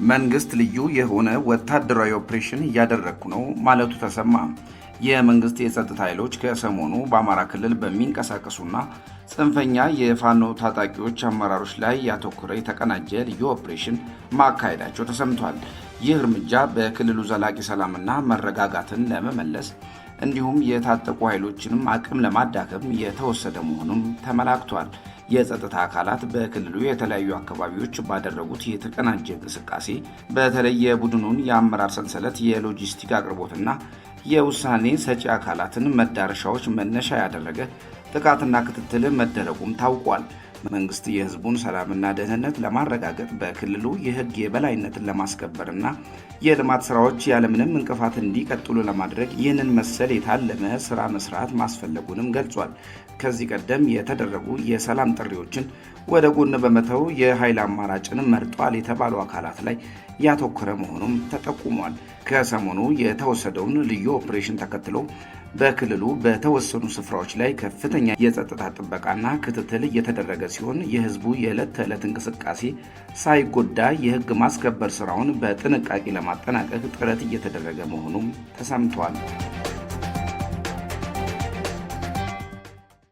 መንግስት ልዩ የሆነ ወታደራዊ ኦፕሬሽን እያደረኩ ነው ማለቱ ተሰማ። የመንግስት የጸጥታ ኃይሎች ከሰሞኑ በአማራ ክልል በሚንቀሳቀሱና ጽንፈኛ የፋኖ ታጣቂዎች አመራሮች ላይ ያተኮረ የተቀናጀ ልዩ ኦፕሬሽን ማካሄዳቸው ተሰምቷል። ይህ እርምጃ በክልሉ ዘላቂ ሰላምና መረጋጋትን ለመመለስ እንዲሁም የታጠቁ ኃይሎችንም አቅም ለማዳከም የተወሰደ መሆኑም ተመላክቷል። የጸጥታ አካላት በክልሉ የተለያዩ አካባቢዎች ባደረጉት የተቀናጀ እንቅስቃሴ በተለይ የቡድኑን የአመራር ሰንሰለት፣ የሎጂስቲክ አቅርቦትና የውሳኔ ሰጪ አካላትን መዳረሻዎች መነሻ ያደረገ ጥቃትና ክትትል መደረጉም ታውቋል። መንግስት የህዝቡን ሰላምና ደህንነት ለማረጋገጥ በክልሉ የህግ የበላይነትን ለማስከበርና የልማት ስራዎች ያለምንም እንቅፋት እንዲቀጥሉ ለማድረግ ይህንን መሰል የታለመ ስራ መስራት ማስፈለጉንም ገልጿል። ከዚህ ቀደም የተደረጉ የሰላም ጥሪዎችን ወደ ጎን በመተው የኃይል አማራጭን መርጧል የተባሉ አካላት ላይ ያተኮረ መሆኑም ተጠቁሟል። ከሰሞኑ የተወሰደውን ልዩ ኦፕሬሽን ተከትሎ በክልሉ በተወሰኑ ስፍራዎች ላይ ከፍተኛ የጸጥታ ጥበቃና ክትትል እየተደረገ ሲሆን የህዝቡ የዕለት ተዕለት እንቅስቃሴ ሳይጎዳ የህግ ማስከበር ስራውን በጥንቃቄ ለማጠናቀቅ ጥረት እየተደረገ መሆኑም ተሰምቷል።